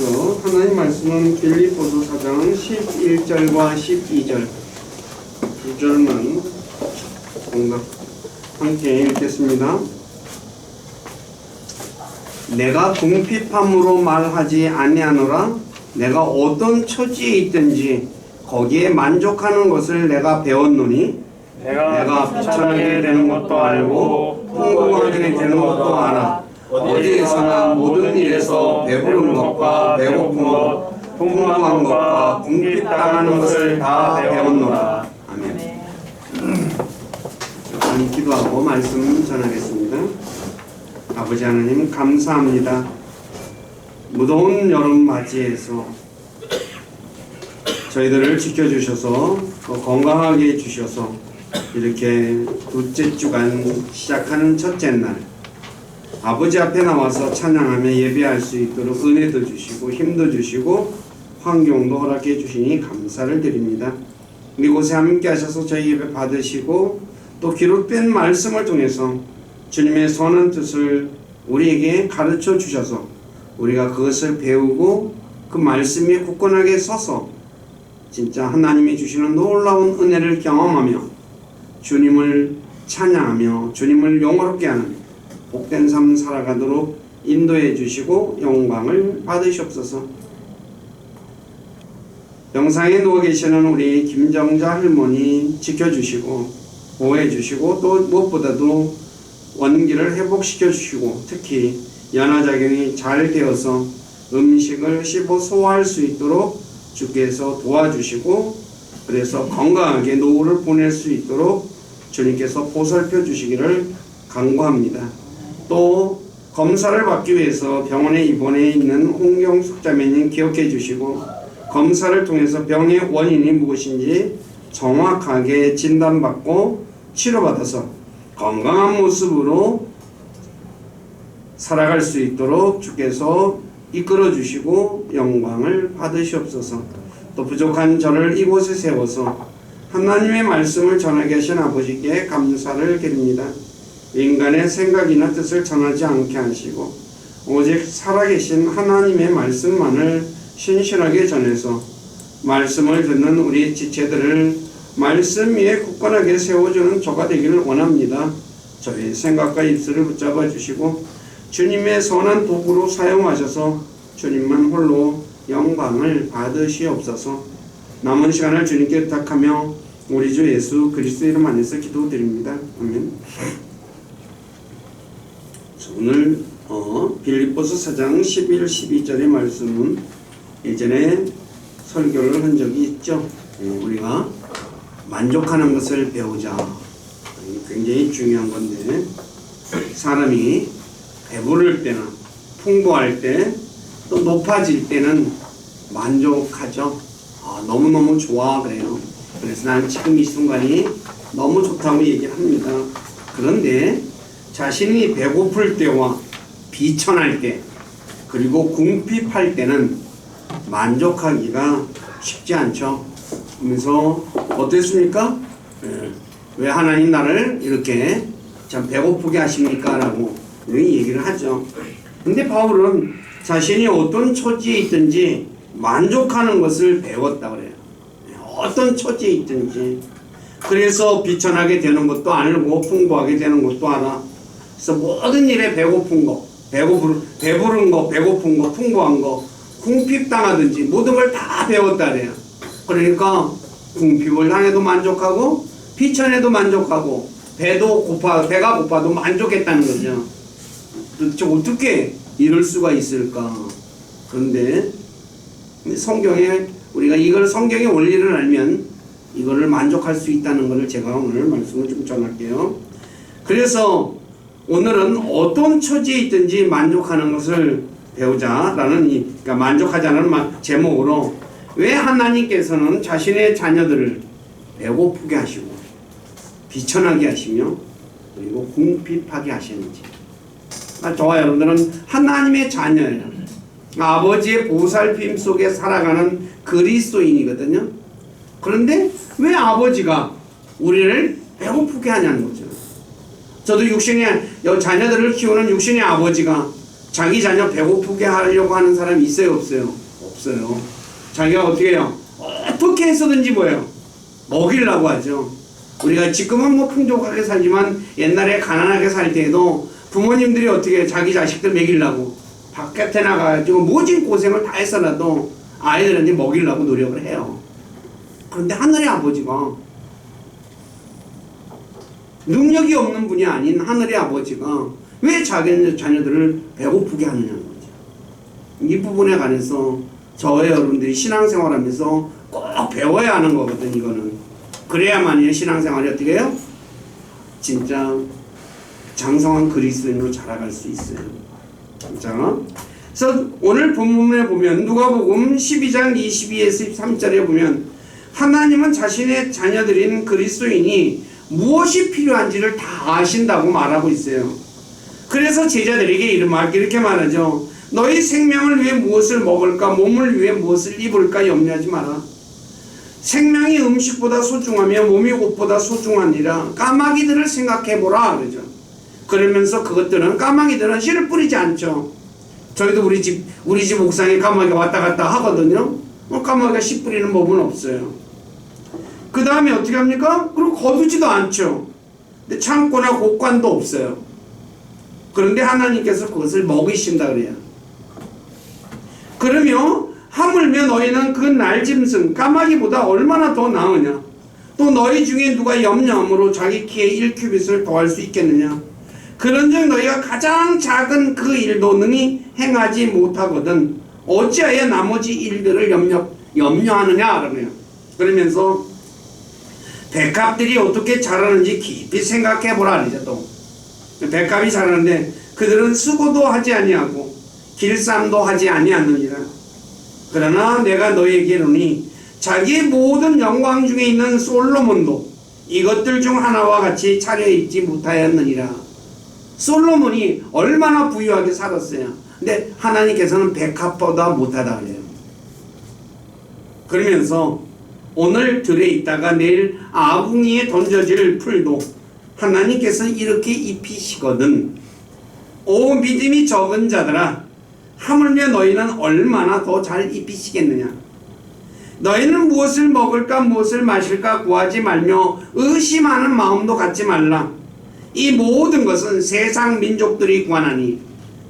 먼저 하나님 말씀은 빌립보서 4장 11절과 12절 두 절만 함께 읽겠습니다. 내가 궁핍함으로 말하지 아니하노라. 내가 어떤 처지에 있든지 거기에 만족하는 것을 내가 배웠노니 내가 비천하게 되는 것도 알고 풍부하게 되는 것도 알아. 어디에서나 모든 일에서 배부른 것과 배고픈 것, 풍부한 것과 궁핍당하는 것을 다 배웠노라. 아멘. 많이 기도하고 말씀 전하겠습니다. 아버지 하나님 감사합니다. 무더운 여름 맞이해서 저희들을 지켜주셔서 건강하게 해주셔서 이렇게 둘째 주간 시작하는 첫째 날 아버지 앞에 나와서 찬양하며 예배할 수 있도록 은혜도 주시고 힘도 주시고 환경도 허락해 주시니 감사를 드립니다. 이곳에 함께 하셔서 저희 예배 받으시고 또 기록된 말씀을 통해서 주님의 선한 뜻을 우리에게 가르쳐 주셔서 우리가 그것을 배우고 그 말씀에 굳건하게 서서 진짜 하나님이 주시는 놀라운 은혜를 경험하며 주님을 찬양하며 주님을 영화롭게 하는 복된 삶 살아가도록 인도해 주시고 영광을 받으시옵소서. 병상에 누워 계시는 우리 김정자 할머니 지켜주시고 보호해 주시고 또 무엇보다도 원기를 회복시켜 주시고 특히 연화작용이 잘 되어서 음식을 씹어 소화할 수 있도록 주께서 도와주시고 그래서 건강하게 노후를 보낼 수 있도록 주님께서 보살펴 주시기를 간구합니다. 또 검사를 받기 위해서 병원에 입원해 있는 홍경숙 자매님 기억해 주시고 검사를 통해서 병의 원인이 무엇인지 정확하게 진단받고 치료받아서 건강한 모습으로 살아갈 수 있도록 주께서 이끌어 주시고 영광을 받으시옵소서. 또 부족한 저를 이곳에 세워서 하나님의 말씀을 전하게 하신 아버지께 감사를 드립니다. 인간의 생각이나 뜻을 전하지 않게 하시고 오직 살아계신 하나님의 말씀만을 신실하게 전해서 말씀을 듣는 우리 지체들을 말씀 위에 굳건하게 세워주는 저가 되기를 원합니다. 저희 생각과 입술을 붙잡아 주시고 주님의 선한 도구로 사용하셔서 주님만 홀로 영광을 받으시옵소서. 남은 시간을 주님께 의탁하며 우리 주 예수 그리스도 이름 안에서 기도드립니다. 아멘. 오늘 빌립보서 4장 11, 12절의 말씀은 예전에 설교를 한 적이 있죠. 우리가 만족하는 것을 배우자. 굉장히 중요한 건데 사람이 배부를 때나 풍부할 때 또 높아질 때는 만족하죠. 너무너무 좋아 그래요. 그래서 난 지금 이 순간이 너무 좋다고 얘기를 합니다. 그런데 자신이 배고플 때와 비천할 때 그리고 궁핍할 때는 만족하기가 쉽지 않죠. 그래서 어땠습니까? 왜 하나님 나를 이렇게 참 배고프게 하십니까? 라고 얘기를 하죠. 근데 바울은 자신이 어떤 처지에 있든지 만족하는 것을 배웠다 그래요. 어떤 처지에 있든지. 그래서 비천하게 되는 것도 알고 풍부하게 되는 것도 알아. 그래서 모든 일에 배고픈 거, 배부른 거, 배고픈 거, 풍부한 거, 궁핍당하든지 모든 걸 다 배웠다 그래요. 그러니까 궁핍을 당해도 만족하고 비천해도 만족하고 배가 고파도 만족했다는 거죠. 도대체 어떻게 이럴 수가 있을까? 그런데 성경에 우리가 이걸 성경의 원리를 알면 이거를 만족할 수 있다는 것을 제가 오늘 말씀을 좀 전할게요. 그래서 오늘은 어떤 처지에 있든지 만족하는 것을 배우자라는 그러니까 만족하자는 제목으로 왜 하나님께서는 자신의 자녀들을 배고프게 하시고 비천하게 하시며 그리고 궁핍하게 하시는지. 저와 여러분들은 하나님의 자녀예요. 아버지의 보살핌 속에 살아가는 그리스도인이거든요. 그런데 왜 아버지가 우리를 배고프게 하냐는 거죠. 저도 자녀들을 키우는 육신의 아버지가 자기 자녀 배고프게 하려고 하는 사람이 있어요, 없어요? 없어요. 자기가 어떻게 해요? 어떻게 해서든지 뭐예요? 먹이려고 하죠. 우리가 지금은 뭐 풍족하게 살지만 옛날에 가난하게 살 때에도 부모님들이 어떻게 해요? 자기 자식들 먹이려고 바깥에 나가가지고 모진 고생을 다 했어라도 아이들한테 먹이려고 노력을 해요. 그런데 하늘의 아버지가, 능력이 없는 분이 아닌 하늘의 아버지가 왜 자기 자녀들을 배고프게 하느냐는 거죠. 이 부분에 관해서 저와 여러분들이 신앙생활하면서 꼭 배워야 하는 거거든. 이거는 그래야만이 신앙생활이 어떻게 해요? 진짜 장성한 그리스도인으로 자라갈 수 있어요. 자, 그래서 오늘 본문에 보면 누가복음 12장 22에서 23절에 보면 하나님은 자신의 자녀들인 그리스도인이 무엇이 필요한지를 다 아신다고 말하고 있어요. 그래서 제자들에게 이렇게 말하죠. 너희 생명을 위해 무엇을 먹을까, 몸을 위해 무엇을 입을까 염려하지 마라. 생명이 음식보다 소중하며 몸이 옷보다 소중하니라. 까마귀들을 생각해보라 그러죠. 그러면서 까마귀들은 씨를 뿌리지 않죠. 저희도 우리 집 옥상에 까마귀가 왔다 갔다 하거든요. 까마귀가 씨 뿌리는 법은 없어요. 그 다음에 어떻게 합니까? 그리고 거두지도 않죠. 근데 창고나 곡관도 없어요. 그런데 하나님께서 그것을 먹이신다 그래요. 그러면 하물며 너희는 그 날짐승 까마귀보다 얼마나 더 나으냐? 또 너희 중에 누가 염려함으로 자기 키에 1규빗을 더할 수 있겠느냐? 그런즉 너희가 가장 작은 그 일도 능히 행하지 못하거든 어찌하여 나머지 일들을 염려하느냐? 그러네요. 그러면서 백합들이 어떻게 자라는지 깊이 생각해보라 그러죠. 또 백합이 자라는데 그들은 수고도 하지 아니하고 길쌈도 하지 아니하느니라. 그러나 내가 너희에게 이르노니 자기의 모든 영광 중에 있는 솔로몬도 이것들 중 하나와 같이 차려입지 못하였느니라. 솔로몬이 얼마나 부유하게 살았어요. 근데 하나님께서는 백합보다 못하다 그래요. 그러면서 오늘 들에 있다가 내일 아궁이에 던져질 풀도 하나님께서 이렇게 입히시거든. 오 믿음이 적은 자들아, 하물며 너희는 얼마나 더 잘 입히시겠느냐. 너희는 무엇을 먹을까 무엇을 마실까 구하지 말며 의심하는 마음도 갖지 말라. 이 모든 것은 세상 민족들이 구하나니.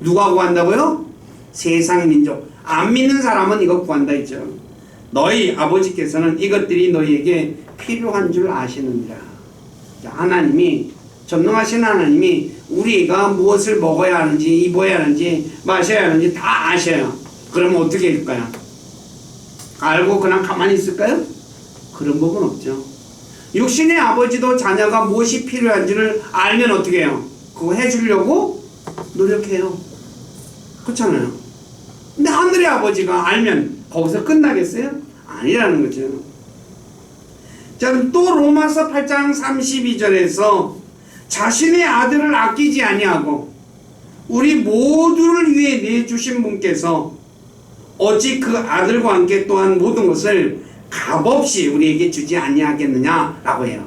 누가 구한다고요? 세상 민족. 안 믿는 사람은 이거 구한다 했죠. 너희 아버지께서는 이것들이 너희에게 필요한 줄 아시느니라. 하나님이, 전능하신 하나님이 우리가 무엇을 먹어야 하는지 입어야 하는지 마셔야 하는지 다 아셔요. 그러면 어떻게 할까요? 알고 그냥 가만히 있을까요? 그런 법은 없죠. 육신의 아버지도 자녀가 무엇이 필요한지를 알면 어떻게 해요? 그거 해주려고 노력해요. 그렇잖아요. 근데 하늘의 아버지가 알면 거기서 끝나겠어요? 아니라는 거죠. 자, 또 로마서 8장 32절에서 자신의 아들을 아끼지 아니하고 우리 모두를 위해 내주신 분께서 어찌 그 아들과 함께 또한 모든 것을 값없이 우리에게 주지 아니하겠느냐라고 해요.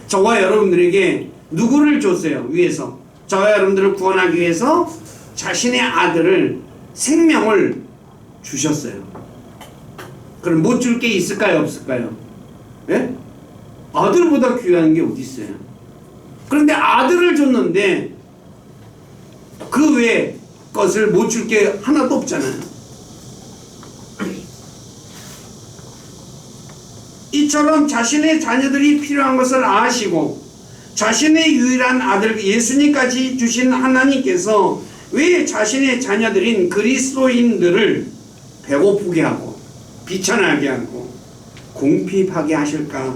저와 여러분들에게 누구를 줬어요? 위해서 저와 여러분들을 구원하기 위해서 자신의 아들을, 생명을 주셨어요. 그럼 못 줄 게 있을까요? 없을까요? 예? 아들보다 귀한 게 어디 있어요? 그런데 아들을 줬는데 그 외에 것을 못 줄 게 하나도 없잖아요. 이처럼 자신의 자녀들이 필요한 것을 아시고 자신의 유일한 아들 예수님까지 주신 하나님께서 왜 자신의 자녀들인 그리스도인들을 배고프게 하고 비천하게 하고 궁핍하게 하실까?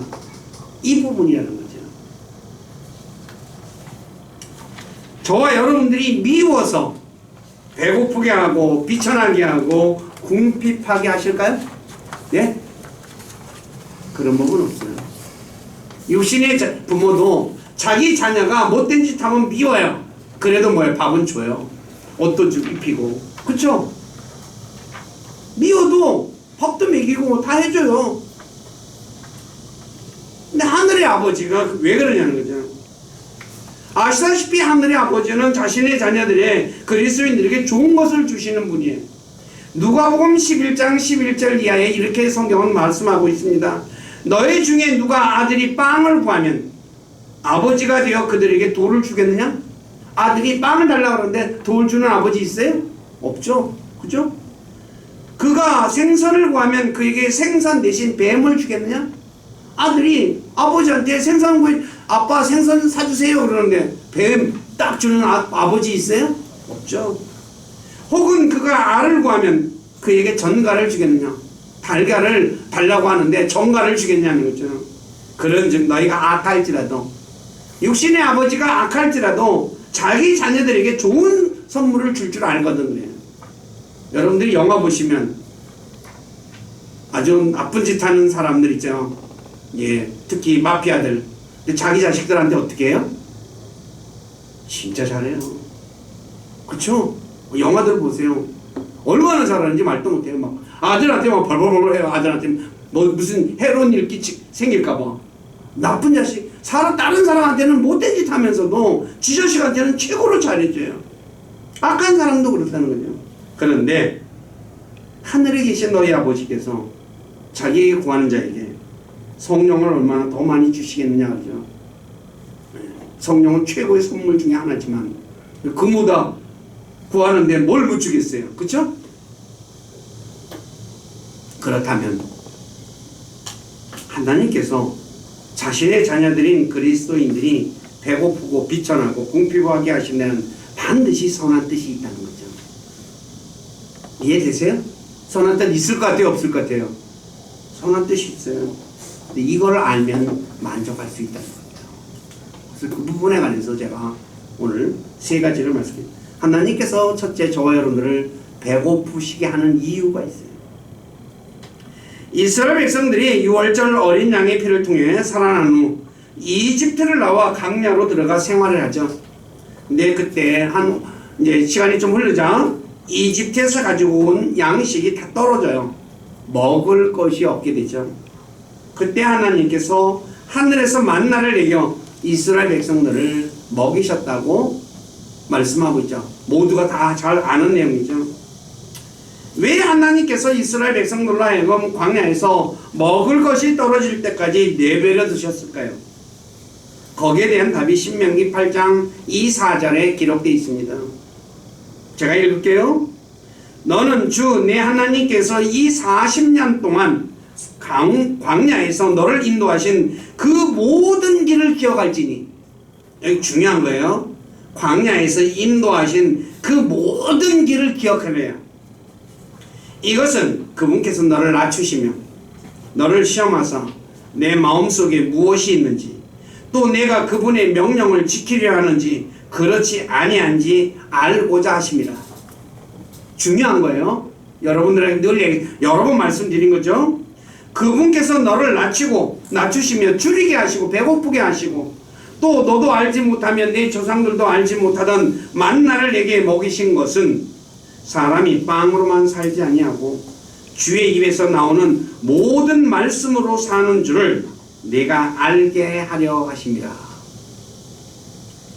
이 부분이라는 거죠. 저와 여러분들이 미워서 배고프게 하고 비천하게 하고 궁핍하게 하실까요? 네? 그런 법은 없어요. 육신의 부모도 자기 자녀가 못된 짓 하면 미워요. 그래도 뭐예요? 밥은 줘요. 옷도 좀 입히고. 그쵸? 미워도 밥도 먹이고 다 해줘요. 근데 하늘의 아버지가 왜 그러냐는 거죠. 아시다시피 하늘의 아버지는 자신의 자녀들의 그리스도인들에게 좋은 것을 주시는 분이에요. 누가복음 11장 11절 이하에 이렇게 성경은 말씀하고 있습니다. 너희 중에 누가 아들이 빵을 구하면 아버지가 되어 그들에게 돌을 주겠느냐? 아들이 빵을 달라고 하는데 돌 주는 아버지 있어요? 없죠. 그죠? 그가 생선을 구하면 그에게 생선 대신 뱀을 주겠느냐? 아들이 아버지한테 생선 구해, 아빠 생선 사주세요 그러는데 뱀 딱 주는 아버지 있어요? 없죠. 혹은 그가 알을 구하면 그에게 전갈을 주겠느냐? 달걀을 달라고 하는데 전갈을 주겠냐는 거죠. 그런즉 너희가 악할지라도, 육신의 아버지가 악할지라도 자기 자녀들에게 좋은 선물을 줄 줄 알거든요. 여러분들이 영화 보시면 아주 나쁜 짓 하는 사람들 있죠. 예, 특히 마피아들. 자기 자식들한테 어떻게 해요? 진짜 잘해요. 그쵸? 영화들 보세요. 얼마나 잘하는지 말도 못해요. 막 아들한테 막 벌벌벌 해요. 아들한테 뭐 무슨 해로운 일 생길까봐. 나쁜 자식. 다른 사람한테는 못된 짓 하면서도 지 자식한테는 최고로 잘해줘요. 악한 사람도 그렇다는 거죠. 그런데 하늘에 계신 너희 아버지께서 자기에게 구하는 자에게 성령을 얼마나 더 많이 주시겠느냐 그죠. 성령은 최고의 선물 중에 하나지만 그보다 구하는데 뭘 못 주겠어요. 그쵸? 그렇다면 하나님께서 자신의 자녀들인 그리스도인들이 배고프고 비천하고 궁핍하게 하신 데는 반드시 선한 뜻이 있다는 거죠. 이해되세요? 선한 뜻 있을 것 같아요? 없을 것 같아요? 선한 뜻이 있어요. 근데 이걸 알면 만족할 수 있다는 거죠. 그래서 그 부분에 관해서 제가 오늘 세 가지를 말씀드립니다. 하나님께서 첫째 저와 여러분들을 배고프시게 하는 이유가 있어요. 이스라엘 백성들이 6월절 어린 양의 피를 통해 살아난 후 이집트를 나와 광야로 들어가 생활을 하죠. 근데 그때 이제 시간이 좀 흐르자 이집트에서 가지고 온 양식이 다 떨어져요. 먹을 것이 없게 되죠. 그때 하나님께서 하늘에서 만나를 내겨 이스라엘 백성들을 먹이셨다고 말씀하고 있죠. 모두가 다 잘 아는 내용이죠. 왜 하나님께서 이스라엘 백성들로 하여금 광야에서 먹을 것이 떨어질 때까지 내버려 두셨을까요? 거기에 대한 답이 신명기 8장 2-4절에 기록되어 있습니다. 제가 읽을게요. 너는 주 내 하나님께서 이 40년 동안 광야에서 너를 인도하신 그 모든 길을 기억할지니, 여기 중요한 거예요. 광야에서 인도하신 그 모든 길을 기억하래요. 이것은 그분께서 너를 낮추시며 너를 시험하사 내 마음속에 무엇이 있는지, 또 내가 그분의 명령을 지키려 하는지 그렇지 아니한지 알고자 하십니다. 중요한 거예요. 여러분들에게 늘 여러 번 말씀드린 거죠. 그분께서 너를 낮추시며 줄이게 하시고 배고프게 하시고, 또 너도 알지 못하면 내 조상들도 알지 못하던 만나를 내게 먹이신 것은 사람이 빵으로만 살지 아니하고 주의 입에서 나오는 모든 말씀으로 사는 줄을 내가 알게 하려 하십니다.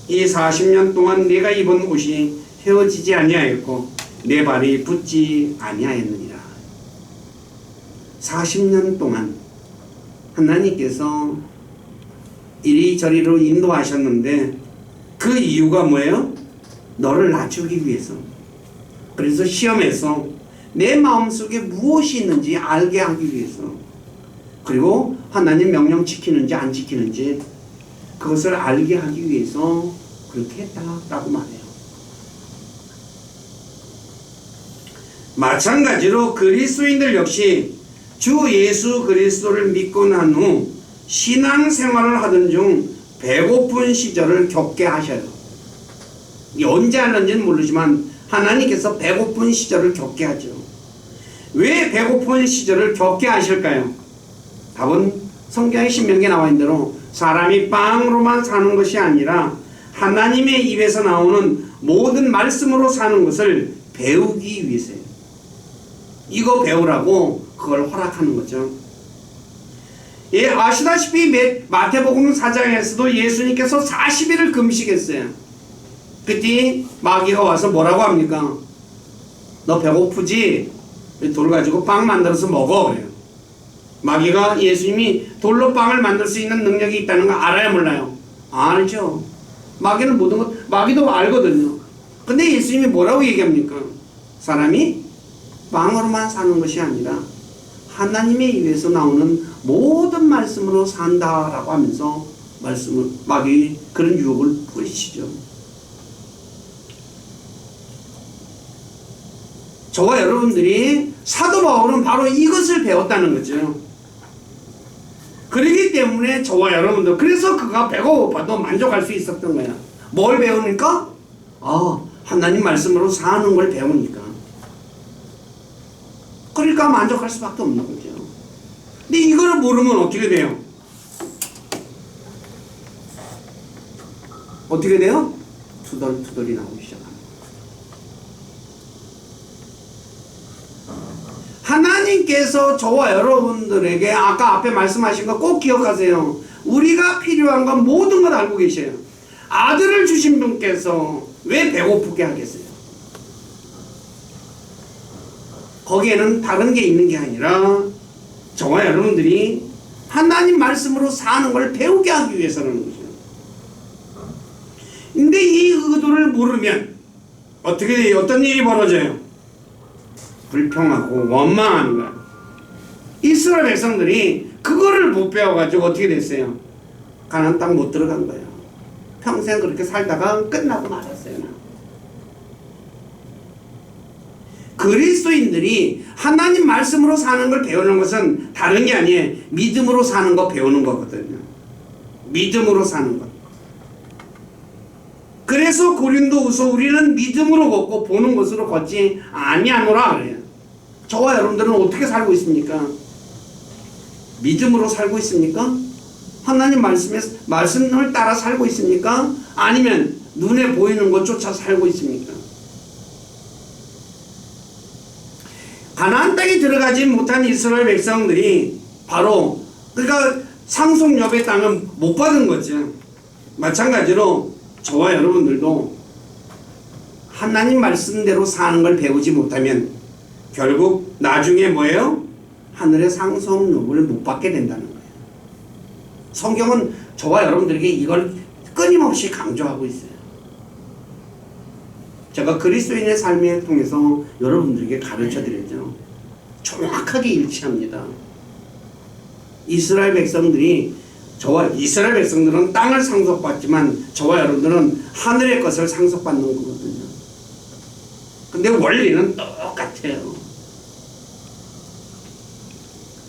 이 40년 동안 내가 입은 옷이 헤어지지 아니하였고 내 발이 붓지 아니하였느니라. 40년 동안 하나님께서 이리저리로 인도하셨는데 그 이유가 뭐예요? 너를 낮추기 위해서. 그래서 시험에서 내 마음속에 무엇이 있는지 알게 하기 위해서, 그리고 하나님 명령 지키는지 안 지키는지 그것을 알게 하기 위해서 그렇게 했다라고 말해요. 마찬가지로 그리스도인들 역시 주 예수 그리스도를 믿고 난 후 신앙생활을 하던 중 배고픈 시절을 겪게 하셔요. 언제 하는지는 모르지만 하나님께서 배고픈 시절을 겪게 하죠. 왜 배고픈 시절을 겪게 하실까요? 답은 성경의 신명기에 나와 있는 대로 사람이 빵으로만 사는 것이 아니라 하나님의 입에서 나오는 모든 말씀으로 사는 것을 배우기 위해서예요. 이거 배우라고 그걸 허락하는 거죠. 예, 아시다시피 마태복음 4장에서도 예수님께서 40일을 금식했어요. 그때 마귀가 와서 뭐라고 합니까? 너 배고프지? 돌 가지고 빵 만들어서 먹어. 그래요. 마귀가 예수님이 돌로 빵을 만들 수 있는 능력이 있다는 거 알아요, 몰라요? 알죠. 마귀는 모든 것, 마귀도 알거든요. 근데 예수님이 뭐라고 얘기합니까? 사람이 빵으로만 사는 것이 아니라 하나님의 입에서 나오는 모든 말씀으로 산다라고 하면서 마귀 그런 유혹을 뿌리시죠. 저와 여러분들이 사도 바울은 바로 이것을 배웠다는 거죠. 그렇기 때문에 저와 여러분들, 그래서 그가 배고파도 만족할 수 있었던 거야. 뭘 배우니까? 하나님 말씀으로 사는 걸 배우니까. 그러니까 만족할 수밖에 없는 거죠. 근데 이거를 모르면 어떻게 돼요? 어떻게 돼요? 투덜투덜이 나오기 시작합니다. 하나님께서 저와 여러분들에게 아까 앞에 말씀하신 거 꼭 기억하세요. 우리가 필요한 건 모든 걸 알고 계셔요. 아들을 주신 분께서 왜 배고프게 하겠어요? 거기에는 다른 게 있는 게 아니라 저와 여러분들이 하나님 말씀으로 사는 걸 배우게 하기 위해서라는 거죠. 근데 이 의도를 모르면 어떻게 돼요? 어떤 일이 벌어져요? 불평하고 원망하는 거야. 이스라엘 백성들이 그거를 못 배워가지고 어떻게 됐어요? 가나안 땅 못 들어간 거예요. 평생 그렇게 살다가 끝나고 말았어요. 그리스도인들이 하나님 말씀으로 사는 걸 배우는 것은 다른 게 아니에요. 믿음으로 사는 거 배우는 거거든요. 믿음으로 사는 것. 그래서 고린도후서 우리는 믿음으로 걷고 보는 것으로 걷지 아니하노라 그래요. 저와 여러분들은 어떻게 살고 있습니까? 믿음으로 살고 있습니까? 하나님 말씀을 따라 살고 있습니까? 아니면 눈에 보이는 것 쫓아 살고 있습니까? 가나안 땅에 들어가지 못한 이스라엘 백성들이 바로 그러니까 상속여배 땅은 못 받은 거죠. 마찬가지로 저와 여러분들도 하나님 말씀대로 사는 걸 배우지 못하면 결국 나중에 뭐예요? 하늘의 상속여배를 못 받게 된다는 거예요. 성경은 저와 여러분들에게 이걸 끊임없이 강조하고 있어요. 제가 그리스도인의 삶을 통해서 여러분들에게 가르쳐 드렸죠. 정확하게 일치합니다. 이스라엘 백성들은 땅을 상속받지만 저와 여러분들은 하늘의 것을 상속받는 거거든요. 근데 원리는 똑같아요.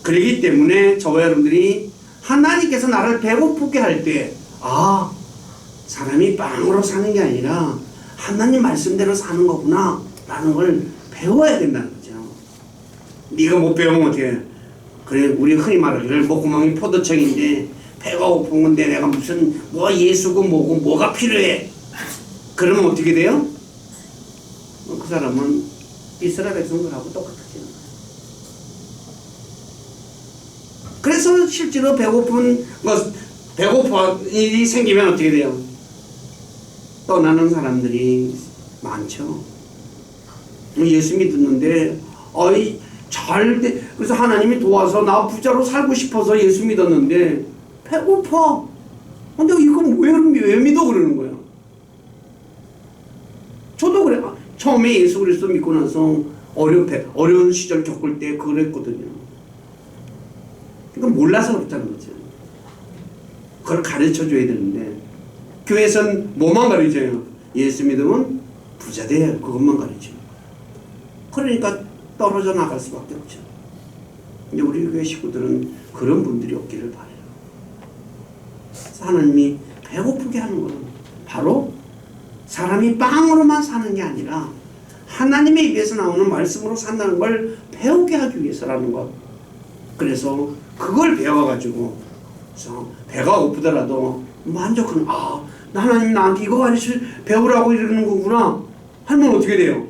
그렇기 때문에 저와 여러분들이 하나님께서 나를 배고프게 할 때 사람이 빵으로 사는 게 아니라 하나님 말씀대로 사는 거구나 라는 걸 배워야 된다는 거죠. 네가 못 배우면 어떻게 해? 그래, 우리 흔히 말하기를 목구멍이 포도청인데 배가 고픈 건데 내가 무슨 예수고 뭐고 뭐가 필요해? 그러면 어떻게 돼요? 그 사람은 이스라엘 백성들하고 똑같아요. 그래서 실제로 배고픈 일이 생기면 어떻게 돼요? 떠나는 사람들이 많죠. 예수 믿었는데 그래서 하나님이 도와서 나 부자로 살고 싶어서 예수 믿었는데 배고파. 근데 이건 왜 믿어? 그러는 거야. 저도 그래. 처음에 예수 그리스도 믿고 나서 어려운 시절 겪을 때 그랬거든요. 그러니까 몰라서 그렇다는 거죠. 그걸 가르쳐 줘야 되는데 교회에서는 뭐만 가르쳐요? 예수 믿으면 부자 돼. 그것만 가르쳐요. 그러니까 떨어져 나갈 수밖에 없죠. 근데 우리 교회 식구들은 그런 분들이 없기를 바라요. 하나님이 배고프게 하는 것은 바로 사람이 빵으로만 사는 게 아니라 하나님의 입에서 나오는 말씀으로 산다는 걸 배우게 하기 위해서라는 것. 그래서 그걸 배워가지고 배가 고프더라도 만족하는 하나님 나한테 이거 배우라고 이러는 거구나 하면 어떻게 돼요?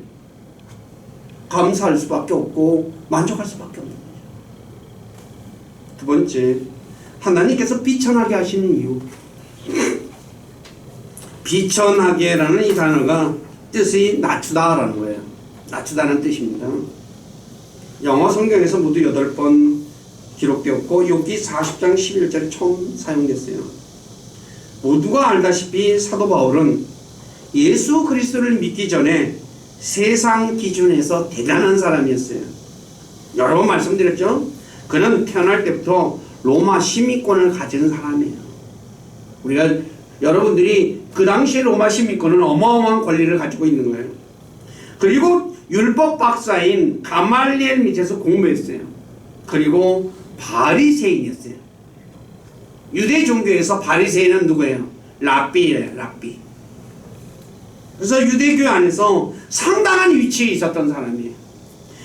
감사할 수밖에 없고 만족할 수밖에 없는 거죠. 두 번째, 하나님께서 비천하게 하시는 이유. 비천하게라는 이 단어가 뜻이 낮추다라는 거예요. 낮추다는 뜻입니다. 영어 성경에서 모두 8번 기록되었고 욥기 40장 11절에 처음 사용됐어요. 모두가 알다시피 사도 바울은 예수 그리스도를 믿기 전에 세상 기준에서 대단한 사람이었어요. 여러 번 말씀드렸죠? 그는 태어날 때부터 로마 시민권을 가진 사람이에요. 우리가 여러분들이 그 당시에 로마 시민권은 어마어마한 권리를 가지고 있는 거예요. 그리고 율법 박사인 가말리엘 밑에서 공부했어요. 그리고 바리새인이었어요. 유대 종교에서 바리새인은 누구예요? 랍비예요. 랍비. 그래서 유대교 안에서 상당한 위치에 있었던 사람이에요.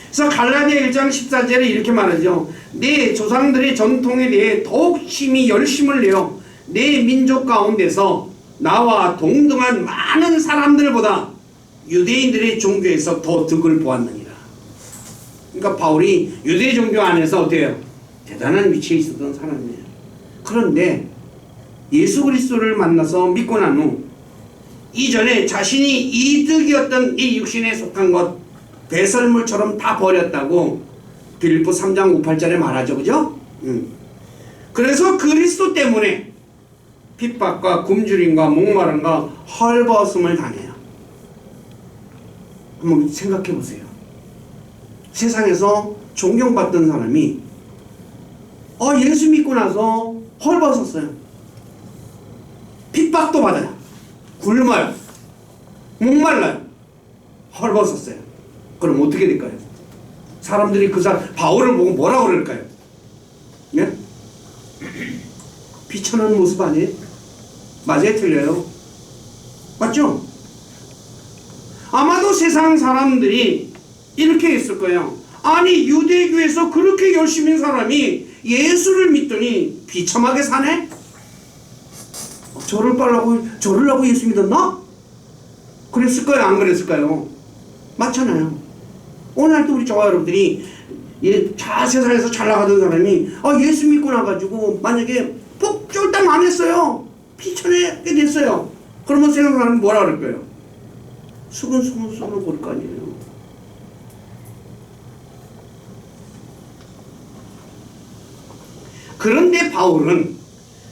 그래서 갈라디아 1장 14절에 이렇게 말하죠. 내 조상들의 전통에 대해 더욱 심히 열심을 내어 내 민족 가운데서 나와 동등한 많은 사람들보다 유대인들의 종교에서 더 득을 보았느니라. 그러니까 바울이 유대 종교 안에서 어때요? 대단한 위치에 있었던 사람이에요. 그런데 예수 그리스도를 만나서 믿고 난 후 이전에 자신이 이득이었던 이 육신에 속한 것 배설물처럼 다 버렸다고 빌립보 3장 58절에 말하죠. 그죠? 그래서 그리스도 때문에 핍박과 굶주림과 목마름과 헐벗음을 당해요. 한번 생각해 보세요. 세상에서 존경받던 사람이 예수 믿고 나서 헐벗었어요. 핍박도 받아요. 굶어요. 목말라요. 헐벗었어요. 그럼 어떻게 될까요? 사람들이 그 사람 바울을 보고 뭐라고 그럴까요? 예? 비천한 모습 아니에요? 맞아요? 틀려요? 맞죠? 아마도 세상 사람들이 이렇게 했을 거예요. 아니 유대교에서 그렇게 열심히 사람이 예수를 믿더니 비참하게 사네? 저를 하고 예수 믿었나? 그랬을까요? 안 그랬을까요? 맞잖아요. 오늘도 우리 저와 여러분들이 세상에서 잘 나가던 사람이 예수 믿고 나가지고 만약에 쫄딱 망했어요. 비천하게 됐어요. 그러면 세상 사람은 뭐라 그럴 거예요? 수근수근 볼 거 아니에요. 그런데 바울은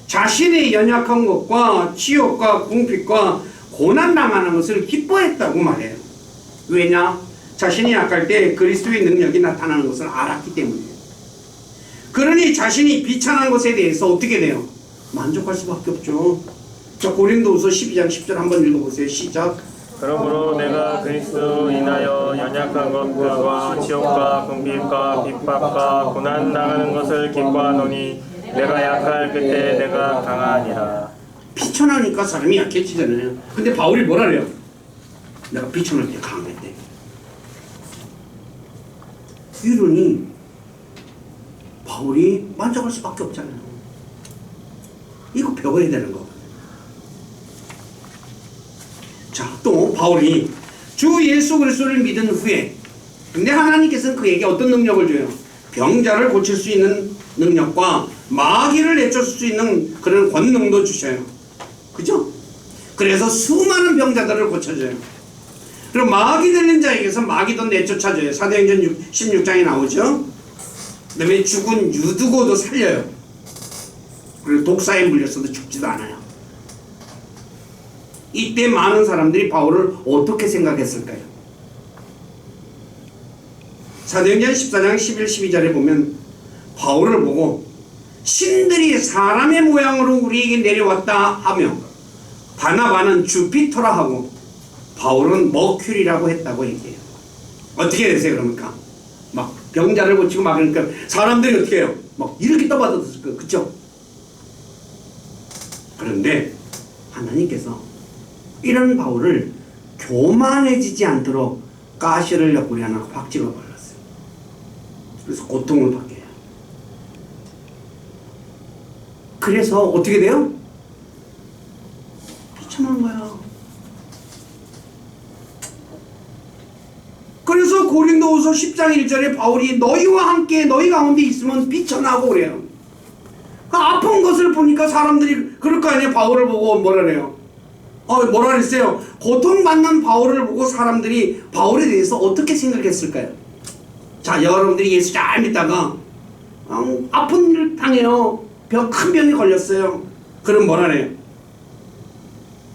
자신의 연약한 것과 치욕과 궁핍과 고난당하는 것을 기뻐했다고 말해요. 왜냐? 자신이 약할 때 그리스도의 능력이 나타나는 것을 알았기 때문이에요. 그러니 자신이 비천한 것에 대해서 어떻게 돼요? 만족할 수밖에 없죠. 자, 고린도후서 12장 10절 한번 읽어보세요. 시작. 그러므로 내가 그리스도 인하여 연약한 것들과 치욕과 궁핍과 핍박과 고난 당하는 것을 기뻐하노니 내가 약할 그때 내가 강하니라. 비천하니까 사람이 약해지잖아요. 근데 바울이 뭐라 그래요? 내가 비천할 때 강했대. 이러니 바울이 만족할 수밖에 없잖아요. 이거 배워야 되는 거. 자, 또 바울이 주 예수 그리스도를 믿은 후에 근데 하나님께서는 그에게 어떤 능력을 줘요? 병자를 고칠 수 있는 능력과 마귀를 내쫓을 수 있는 그런 권능도 주셔요. 그죠? 그래서 수많은 병자들을 고쳐줘요. 그리고 마귀 들린 자에게서 마귀도 내쫓아줘요. 사도행전 16장에 나오죠. 그 다음에 죽은 유두고도 살려요. 그리고 독사에 물렸어도 죽지도 않아요. 이때 많은 사람들이 바울을 어떻게 생각했을까요? 사도행전 14장 11, 12절에 보면 바울을 보고 신들이 사람의 모양으로 우리에게 내려왔다 하며 바나바는 주피터라 하고 바울은 머큐리라고 했다고 얘기해요. 어떻게 되세요 그러니까? 막 병자를 고치고 막 그러니까 사람들이 어떻게 해요? 막 이렇게 떠받았을 거예요. 그쵸? 그런데 하나님께서 이런 바울을 교만해지지 않도록 가시를 옆구리 하나 확 찍어버렸어요. 그래서 고통을 받게 해요. 그래서 어떻게 돼요? 비참한 거야. 그래서 고린도후서 10장 1절에 바울이 너희와 함께 너희 가운데 있으면 비천하고 그래요. 그 아픈 것을 보니까 사람들이 그럴 거 아니에요. 바울을 보고 뭐라 그래요? 뭐라 그랬어요? 고통받는 바울을 보고 사람들이 바울에 대해서 어떻게 생각했을까요? 자, 여러분들이 예수 잘 믿다가 아픈 일을 당해요. 큰 병이 걸렸어요. 그럼 뭐라 그래요?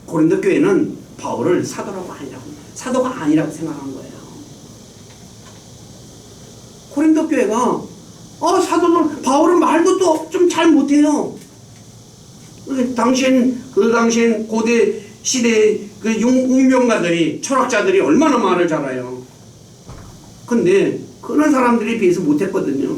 고린도 교회는 바울을 사도가 아니라고 생각한 거예요. 고린도 교회가 사도들 바울은 말도 또 좀 잘 못해요. 그 당시엔 고대 시대 그 웅명가들이 철학자들이 얼마나 말을 잘해요. 근데 그런 사람들에 비해서 못했거든요.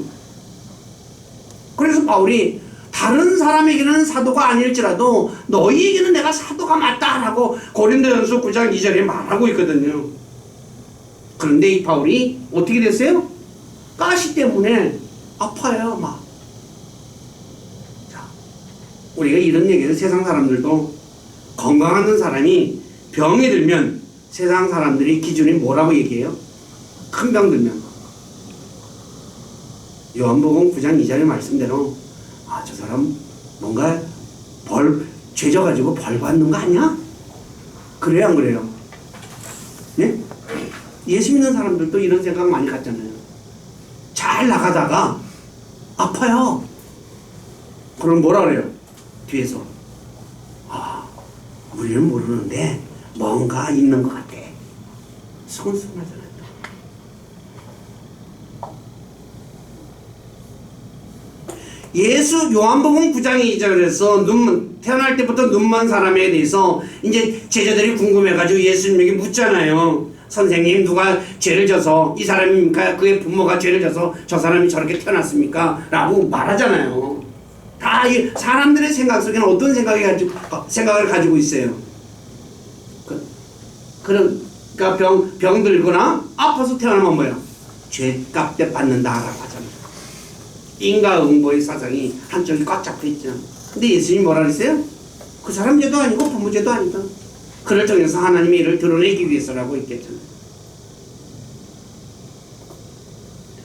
그래서 바울이 다른 사람에게는 사도가 아닐지라도 너희에게는 내가 사도가 맞다라고 고린도전서 9장 2절에 말하고 있거든요. 그런데 이 바울이 어떻게 됐어요? 가시 때문에 아파요. 막. 자, 우리가 이런 얘기를 세상 사람들도 건강한 사람이 병이 들면 세상 사람들이 기준이 뭐라고 얘기해요? 큰 병 들면 요한복음 9장 2절의 말씀대로 저 사람 뭔가 죄 져가지고 벌 받는 거 아니야? 그래요 안 그래요? 예? 예수 믿는 사람들도 이런 생각 많이 갖잖아요. 잘 나가다가 아파요. 그럼 뭐라 그래요? 뒤에서 우리는 모르는데 뭔가 있는 것 같아. 손승하잖아요. 예수 요한복음 9장 2절에서 태어날 때부터 눈먼 사람에 대해서 이제 제자들이 궁금해가지고 예수님에게 묻잖아요. 선생님, 누가 죄를 져서 이 사람입니까? 그의 부모가 죄를 져서 저 사람이 저렇게 태어났습니까? 라고 말하잖아요. 다 사람들의 생각 속에는 어떤 생각을 가지고 있어요. 그러니까 병 들거나 아파서 태어나면 뭐예요? 죄값 때 받는다라고 하잖아요. 인과응보의 사상이 한쪽이 꽉 잡혀 있죠. 근데 예수님이 뭐라 그랬어요? 그 사람 죄도 아니고 부모 죄도 아니다. 그를 통해서 하나님의 일을 드러내기 위해서라고 했겠잖아요.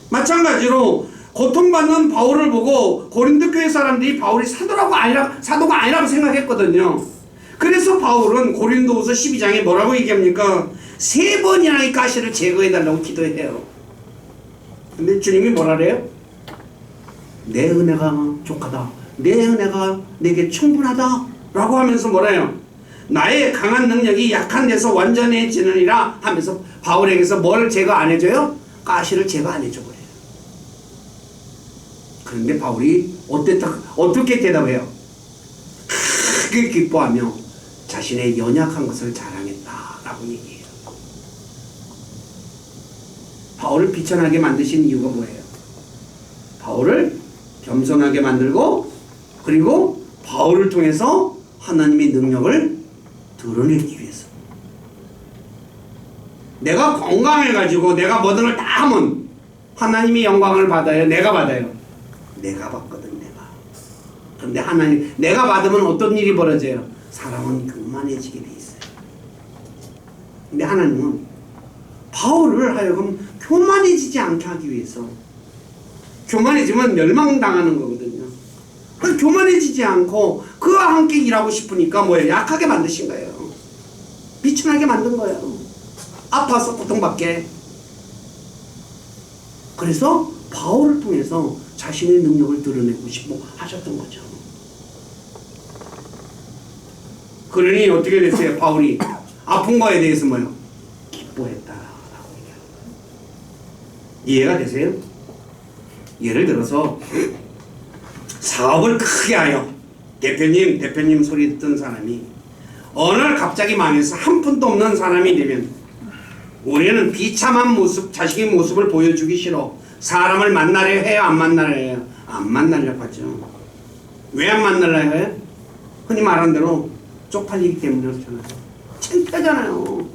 마찬가지로 고통받는 바울을 보고 고린도 교회 사람들이 바울이 사도가 아니라고 생각했거든요. 그래서 바울은 고린도후서 12장에 뭐라고 얘기합니까? 3번이나 이 가시를 제거해달라고 기도해요. 근데 주님이 뭐라 그래요? 내 은혜가 족하다. 내 은혜가 내게 충분하다. 라고 하면서 뭐래요? 나의 강한 능력이 약한 데서 완전해지느니라 하면서 바울에게서 뭘 제거 안 해줘요? 가시를 제거 안 해줘 버려요. 그런데 바울이 어떻게 대답해요? 크게 기뻐하며 자신의 연약한 것을 자랑했다라고 얘기해요. 바울을 비천하게 만드신 이유가 뭐예요? 바울을 겸손하게 만들고 그리고 바울을 통해서 하나님의 능력을 드러내기 위해서. 내가 건강해가지고 내가 모든 걸 다 하면 하나님의 영광을 받아요? 내가 받아요? 내가 받거든. 내가. 그런데 하나님 내가 받으면 어떤 일이 벌어져요? 사람은 교만해지게 돼 있어요. 근데 하나님은 바울을 하여금 교만해지지 않게 하기 위해서, 교만해지면 멸망당하는 거거든요. 교만해지지 않고 그와 함께 일하고 싶으니까 뭐예요? 약하게 만드신 거예요. 비천하게 만든 거예요. 아파서 고통받게. 그래서 바울을 통해서 자신의 능력을 드러내고 싶어 하셨던 거죠. 그러니 어떻게 됐어요? 바울이 아픈 거에 대해서 뭐예요? 기뻐했다라고 얘기합니다. 이해가 되세요? 예를 들어서 사업을 크게 하여 대표님 소리 듣던 사람이 어느 날 갑자기 망해서 한 푼도 없는 사람이 되면 우리는 비참한 모습, 자식의 모습을 보여주기 싫어. 사람을 만나려 해요? 안 만나려 해요? 안 만나려고 하죠. 왜 안 만나려 해요? 흔히 말한 대로 쪽팔리기 때문에 그렇잖아요. 창피하잖아요.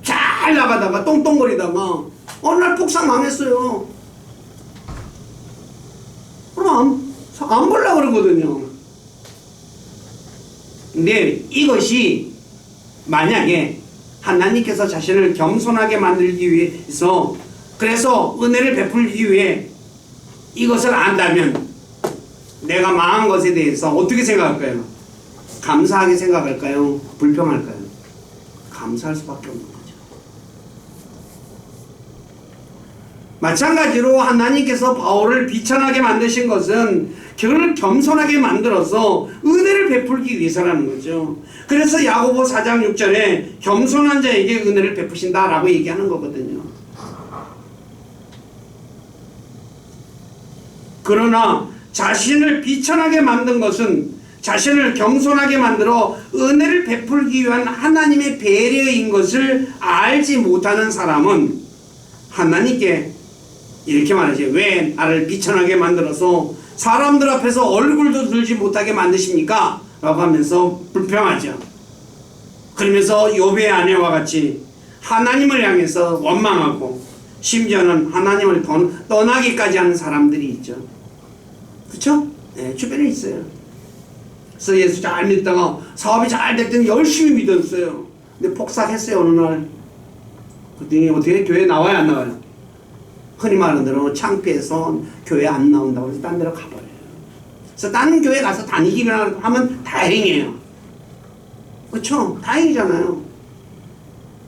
잘 나가다가 똥똥거리다가 어느 날 폭삭 망했어요. 그럼 안 보려고 그러거든요. 근데 이것이 만약에 하나님께서 자신을 겸손하게 만들기 위해서, 그래서 은혜를 베풀기 위해 이것을 안다면 내가 망한 것에 대해서 어떻게 생각할까요? 감사하게 생각할까요? 불평할까요? 감사할 수밖에 없는 거죠. 마찬가지로 하나님께서 바울을 비천하게 만드신 것은 그를 겸손하게 만들어서 은혜를 베풀기 위해서라는 거죠. 그래서 야고보 4장 6절에 겸손한 자에게 은혜를 베푸신다라고 얘기하는 거거든요. 그러나 자신을 비천하게 만든 것은 자신을 겸손하게 만들어 은혜를 베풀기 위한 하나님의 배려인 것을 알지 못하는 사람은 하나님께 이렇게 말하지. 왜 나를 비천하게 만들어서 사람들 앞에서 얼굴도 들지 못하게 만드십니까? 라고 하면서 불평하죠. 그러면서 욥의 아내와 같이 하나님을 향해서 원망하고 심지어는 하나님을 떠나기까지 하는 사람들이 있죠. 그렇죠? 네, 주변에 있어요. 그래서 예수 잘 믿다가 사업이 잘 됐더니 열심히 믿었어요. 근데 폭삭했어요. 어느 날. 그랬더니 어떻게 교회 나와요? 안 나와요? 흔히 말하는 대로 창피해서 교회 안 나온다고 해서 딴 데로 가버려요. 그래서 다른 교회 가서 다니기만 하면 다행이에요. 그렇죠? 다행이잖아요.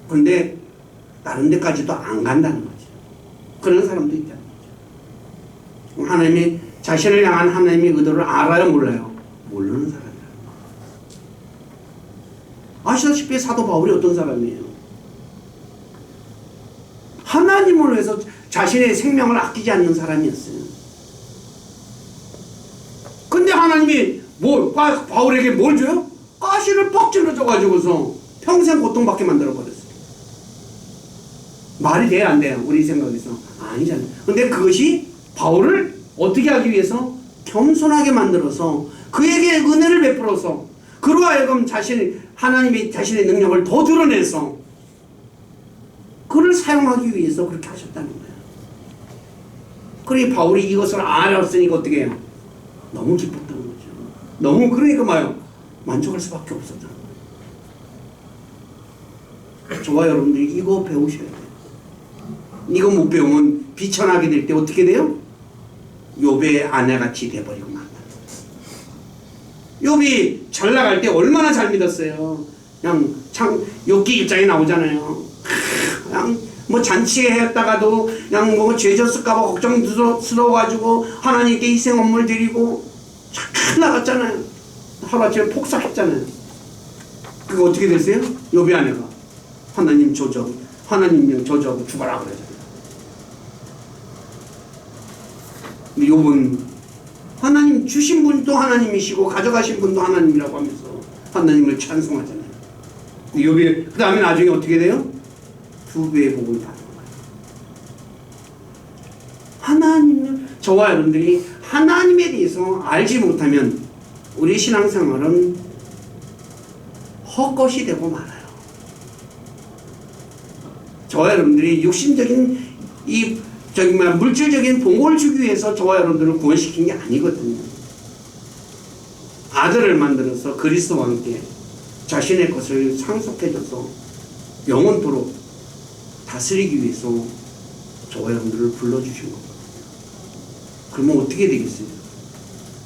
그런데 다른 데까지도 안 간다는 거죠. 그런 사람도 있다는 거죠. 하나님이 자신을 향한 하나님의 의도를 알아요? 몰라요? 모르는 사람이에요. 아시다시피 사도 바울이 어떤 사람이에요? 하나님을 위해서 자신의 생명을 아끼지 않는 사람이었어요. 근데 하나님이 바울에게 뭘 줘요? 가시를 퍽 찔러줘가지고서 평생 고통받게 만들어버렸어요. 말이 돼야 안 돼요? 우리 생각에서. 아니잖아요. 근데 그것이 바울을 어떻게 하기 위해서? 겸손하게 만들어서 그에게 은혜를 베풀어서 그로 하여금 하나님이 자신의 능력을 더 드러내서 그를 사용하기 위해서 그렇게 하셨다는 거예요. 그러니 바울이 이것을 알았으니까 어떻게 해요? 너무 기뻤다는 거죠. 너무 그러니까 만족할 수밖에 없었다는 거예요. 저와 여러분들이 이거 배우셔야 돼요. 이거 못 배우면 비천하게 될 때 어떻게 돼요? 욥의 아내같이 돼버리고 만다. 욥이 잘 나갈 때 얼마나 잘 믿었어요. 그냥 욥기 1장에 나오잖아요. 그냥 잔치했다가도 그냥 죄 졌을까봐 걱정스러워가지고 하나님께 희생 헌물 드리고 잘 나갔잖아요. 하루아침에 폭삭했잖아요. 그거 어떻게 됐어요? 욥의 아내가 하나님 저주하고 죽어라 그러잖아요. 욥은 하나님 주신 분도 하나님이시고 가져가신 분도 하나님이라고 하면서 하나님을 찬송하잖아요. 욥이 그 다음에 나중에 어떻게 돼요? 2배의 복을 받는 거예요. 하나님을 저와 여러분들이 하나님에 대해서 알지 못하면 우리 신앙생활은 헛것이 되고 말아요. 저와 여러분들이 육신적인 물질적인 봉헌을 주기 위해서 저와 여러분들을 구원시킨 게 아니거든요. 아들을 만들어서 그리스도와 함께 자신의 것을 상속해줘서 영원토록 다스리기 위해서 저와 여러분들을 불러주신 거거든요. 그러면 어떻게 되겠어요?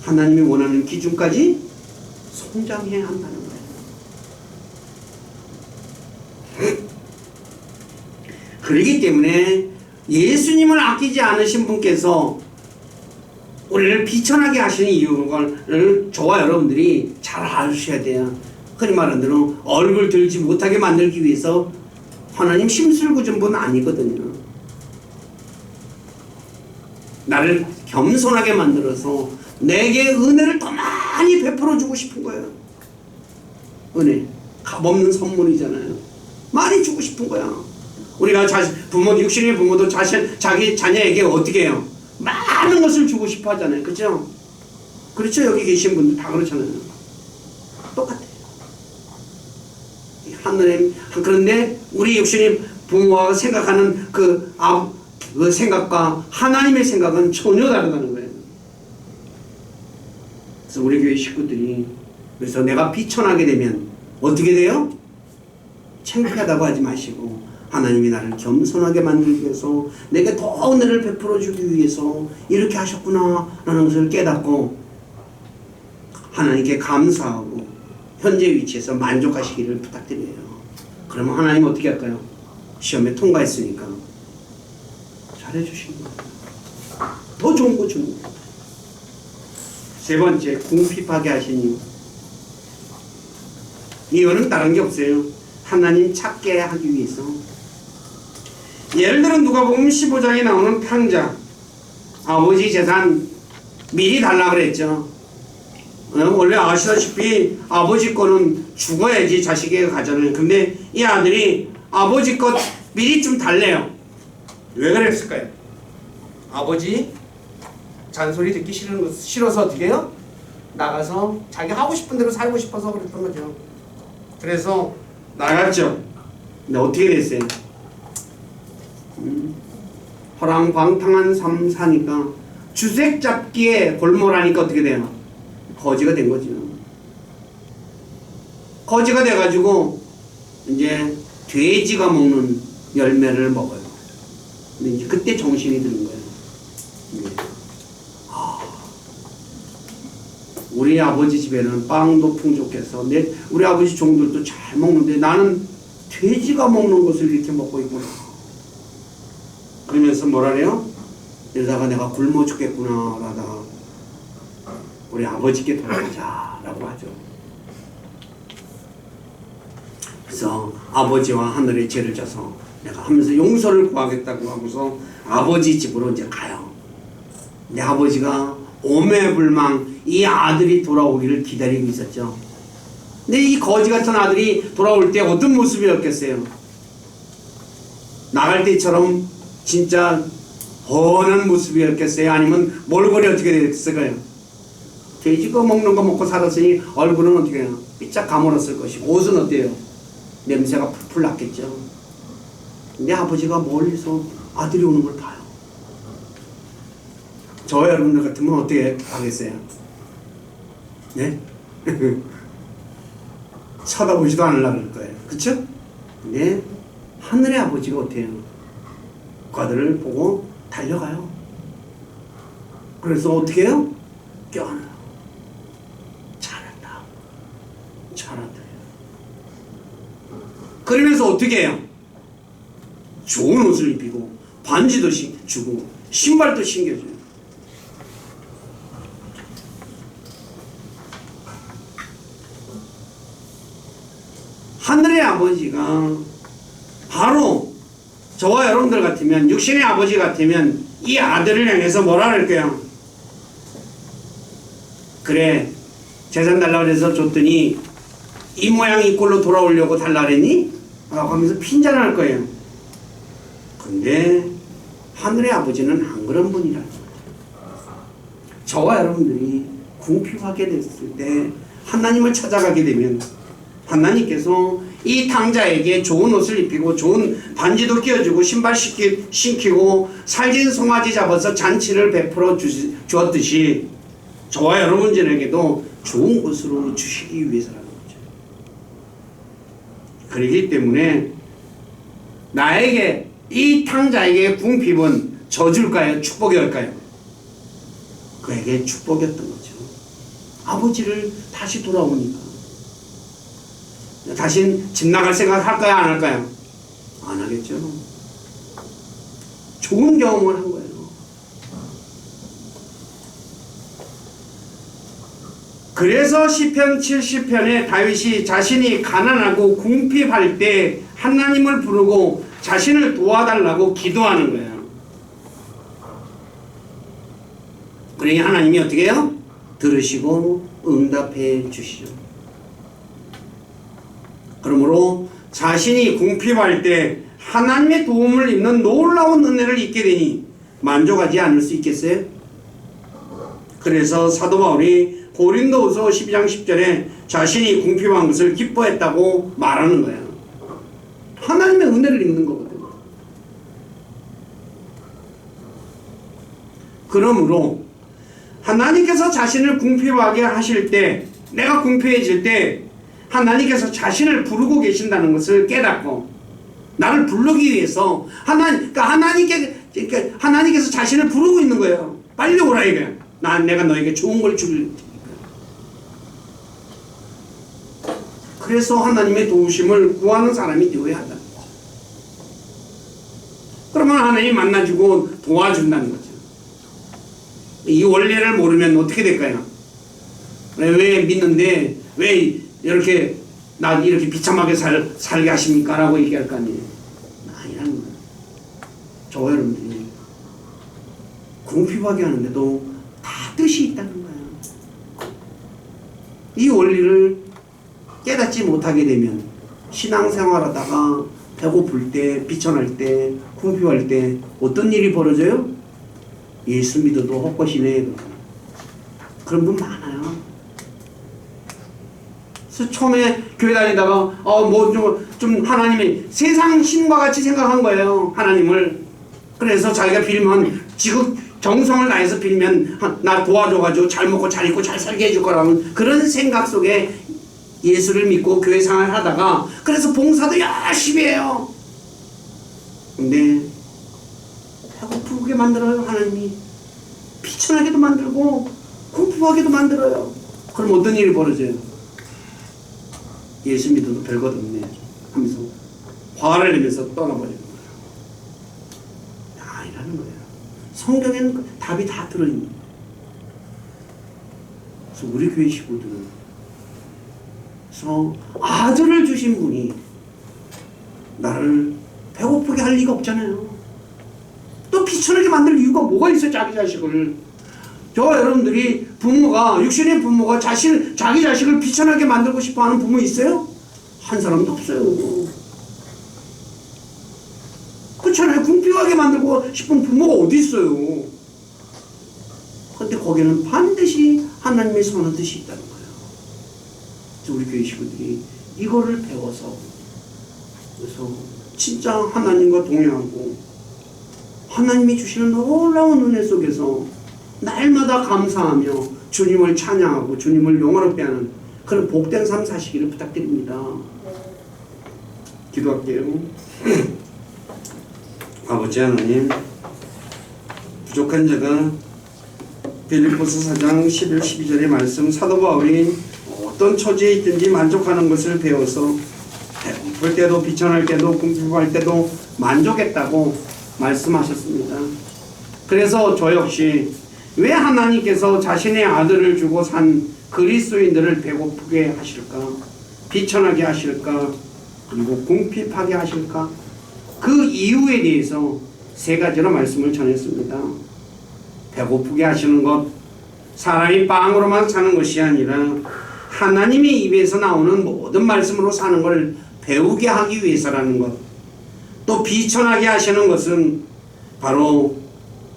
하나님이 원하는 기준까지 성장해야 한다는 거예요. 그렇기 때문에 예수님을 아끼지 않으신 분께서 우리를 비천하게 하시는 이유를 저와 여러분들이 잘 아셔야 돼요. 흔히 말하는 대로 얼굴 들지 못하게 만들기 위해서 하나님 심술구 준 분 아니거든요. 나를 겸손하게 만들어서 내게 은혜를 더 많이 베풀어 주고 싶은 거예요. 은혜 값없는 선물이잖아요. 많이 주고 싶은 거야. 우리가 육신의 부모도 자기 자녀에게 어떻게 해요? 많은 것을 주고 싶어 하잖아요. 그렇죠? 그렇죠? 여기 계신 분들 다 그렇잖아요. 똑같아요. 하나님, 그런데 우리 육신의 부모가 생각하는 그 생각과 하나님의 생각은 전혀 다르다는 거예요. 그래서 우리 교회 식구들이 그래서 내가 비천하게 되면 어떻게 돼요? 창피하다고 하지 마시고 하나님이 나를 겸손하게 만들기 위해서 내게 더 은혜를 베풀어 주기 위해서 이렇게 하셨구나 라는 것을 깨닫고 하나님께 감사하고 현재 위치에서 만족하시기를 부탁드려요. 그러면 하나님 어떻게 할까요? 시험에 통과했으니까 잘해주시는 거예요. 더 좋은 거 주는 거예요. 세 번째, 궁핍하게 하신 이유. 이유는 다른 게 없어요. 하나님 찾게 하기 위해서. 예를 들어 누가복음 15장에 나오는 탕자, 아버지 재산 미리 달라 그랬죠. 원래 아시다시피 아버지 거는 죽어야지 자식에게 가잖아요. 근데 이 아들이 아버지 것 미리 좀 달래요. 왜 그랬을까요? 아버지 잔소리 듣기 싫어서 어떻게 해요? 나가서 자기 하고 싶은 대로 살고 싶어서 그랬던 거죠. 그래서 나갔죠. 근데 어떻게 됐어요? 허랑방탕한 삶 사니까 주색 잡기에 골몰하니까 어떻게 돼요? 거지가 된 거죠. 거지가 돼가지고 이제 돼지가 먹는 열매를 먹어요. 근데 이제 그때 정신이 드는 거예요. 우리 아버지 집에는 빵도 풍족해서 우리 아버지 종들도 잘 먹는데 나는 돼지가 먹는 것을 이렇게 먹고 있구나. 그러면서 뭐라 그래요? 이러다가 내가 굶어 죽겠구나 라다가 우리 아버지께 돌아가자 라고 하죠. 그래서 아버지와 하늘의 죄를 져서 내가 하면서 용서를 구하겠다고 하고서 아버지 집으로 이제 가요. 내 아버지가 오매불망 이 아들이 돌아오기를 기다리고 있었죠. 근데 이 거지 같은 아들이 돌아올 때 어떤 모습이었겠어요? 나갈 때처럼 진짜 훤한 모습이었겠어요? 아니면 몰골이 어떻게 됐을까요? 돼지가 먹는 거 먹고 살았으니 얼굴은 어떻게 해요? 삐짝 가물었을 것이고 옷은 어때요? 냄새가 풀풀 났겠죠. 근데 아버지가 멀리서 아들이 오는 걸 봐요. 저와 여러분들 같으면 어떻게 하겠어요? 네? 쳐다보지도 않으려고 할 거예요. 그쵸? 근데 하늘의 아버지가 어때요? 그 아들을 보고 달려가요. 그래서 어떻게 해요? 껴안아요. 잘한다. 잘한다. 그러면서 어떻게 해요? 좋은 옷을 입히고 반지도 주고 신발도 신겨줘요. 하늘의 아버지가 바로 저와 여러분들 같으면 육신의 아버지 같으면 이 아들을 향해서 뭐라 그럴까요? 그래 재산 달라고 해서 줬더니 이 모양 이 꼴로 돌아오려고 달라 그랬니? 라고 하면서 핀잔할 거예요. 근데 하늘의 아버지는 안 그런 분이라는 거예요. 저와 여러분들이 궁핍하게 됐을 때 하나님을 찾아가게 되면 하나님께서 이 탕자에게 좋은 옷을 입히고 좋은 반지도 끼워주고 신발 신기고 살진 송아지 잡아서 잔치를 베풀어 주었듯이 저와 여러분들에게도 좋은 것으로 주시기 위해서라는 거죠. 그렇기 때문에 나에게 이 탕자에게 궁핍은 저주일까요? 축복일까요? 그에게 축복이었던 거죠. 아버지를 다시 돌아오니까 다신 집 나갈 생각 할까요? 안 할까요? 안 하겠죠. 좋은 경험을 한 거예요. 그래서 시편 70편에 다윗이 자신이 가난하고 궁핍할 때 하나님을 부르고 자신을 도와달라고 기도하는 거예요. 그러니 하나님이 어떻게 해요? 들으시고 응답해 주시죠. 그러므로 자신이 궁핍할 때 하나님의 도움을 입는 놀라운 은혜를 입게 되니 만족하지 않을 수 있겠어요? 그래서 사도 바울이 고린도후서 12장 10절에 자신이 궁핍한 것을 기뻐했다고 말하는 거예요. 하나님의 은혜를 입는 거거든요. 그러므로 하나님께서 자신을 궁핍하게 하실 때, 내가 궁핍해질 때 하나님께서 자신을 부르고 계신다는 것을 깨닫고 나를 부르기 위해서 하나님께서 자신을 부르고 있는 거예요. 빨리 오라 이거야. 내가 너에게 좋은 걸 줄 테니까. 그래서 하나님의 도우심을 구하는 사람이 되어야 한다는 거죠. 그러면 하나님 만나주고 도와준다는 거죠. 이 원리를 모르면 어떻게 될까요? 왜 믿는데 왜 이렇게 나 이렇게 비참하게 살게 하십니까? 라고 얘기할 거 아니에요. 아니라는 거예요. 저 여러분들이 궁핍하게 하는데도 다 뜻이 있다는 거예요. 이 원리를 깨닫지 못하게 되면 신앙생활하다가 배고플 때, 비천할 때, 궁핍할 때 어떤 일이 벌어져요? 예수 믿어도 헛것이네. 그런 분 많아요. 그래서 처음에 교회 다니다가 좀 하나님이 세상 신과 같이 생각한 거예요. 하나님을. 그래서 자기가 빌면 지극 정성을 다해서 빌면 나 도와줘가지고 잘 먹고 잘 입고 잘 살게 해줄 거라는 그런 생각 속에 예수를 믿고 교회 생활을 하다가 그래서 봉사도 열심히 해요. 근데 배고프게 만들어요. 하나님이 비천하게도 만들고 궁핍하게도 만들어요. 그럼 어떤 일이 벌어져요? 예수 믿어도 별것 없네 하면서 화를 내면서 떠나버리는 거예요. 아니라는 거예요. 성경에는 답이 다 들어있는 거예요. 그래서 우리 교회 식구들은 그래서 아들을 주신 분이 나를 배고프게 할 리가 없잖아요. 또 비천하게 만들 이유가 뭐가 있어요? 자기 자식을. 저 여러분들이 부모가 육신의 부모가 자기 자식을 비천하게 만들고 싶어하는 부모 있어요? 한 사람도 없어요. 그렇잖아요. 궁핍하게 만들고 싶은 부모가 어디 있어요? 그런데 거기는 반드시 하나님의 선한 뜻이 있다는 거예요. 우리 교회 식구들이 이거를 배워서 그래서 진짜 하나님과 동행하고 하나님이 주시는 놀라운 은혜 속에서 날마다 감사하며 주님을 찬양하고 주님을 영원롭게 하는 그런 복된 삶 사시기를 부탁드립니다. 기도할게요. 아버지 하나님, 부족한 자가 빌립보서 4장 11, 12절의 말씀, 사도 바울이 어떤 처지에 있든지 만족하는 것을 배워서 배고플 때도 비천할 때도 궁핍할 때도 만족했다고 말씀하셨습니다. 그래서 저 역시 왜 하나님께서 자신의 아들을 주고 산 그리스도인들을 배고프게 하실까? 비천하게 하실까? 그리고 궁핍하게 하실까? 그 이유에 대해서 세 가지로 말씀을 전했습니다. 배고프게 하시는 것, 사람이 빵으로만 사는 것이 아니라 하나님의 입에서 나오는 모든 말씀으로 사는 걸 배우게 하기 위해서라는 것. 또 비천하게 하시는 것은 바로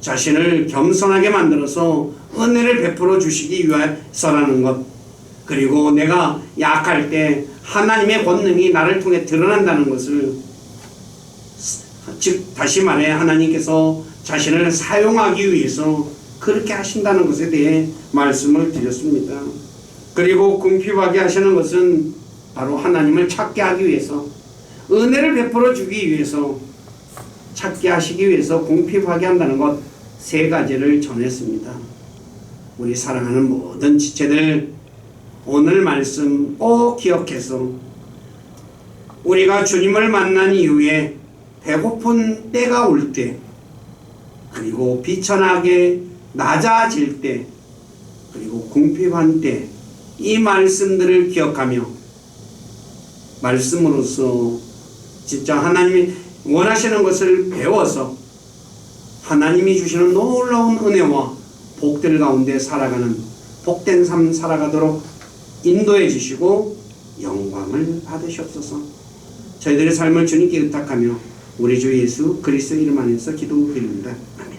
자신을 겸손하게 만들어서 은혜를 베풀어 주시기 위해서라는 것. 그리고 내가 약할 때 하나님의 권능이 나를 통해 드러난다는 것을, 즉 다시 말해 하나님께서 자신을 사용하기 위해서 그렇게 하신다는 것에 대해 말씀을 드렸습니다. 그리고 궁핍하게 하시는 것은 바로 하나님을 찾게 하기 위해서, 은혜를 베풀어 주기 위해서, 찾게 하시기 위해서 궁핍하게 한다는 것 세 가지를 전했습니다. 우리 사랑하는 모든 지체들, 오늘 말씀 꼭 기억해서 우리가 주님을 만난 이후에 배고픈 때가 올 때, 그리고 비천하게 낮아질 때, 그리고 궁핍한 때, 이 말씀들을 기억하며 말씀으로써 진짜 하나님이 원하시는 것을 배워서 하나님이 주시는 놀라운 은혜와 복들 가운데 살아가는 복된 삶 살아가도록 인도해 주시고 영광을 받으시옵소서. 저희들의 삶을 주님께 의탁하며 우리 주 예수 그리스도 이름 안에서 기도드립니다. 아멘.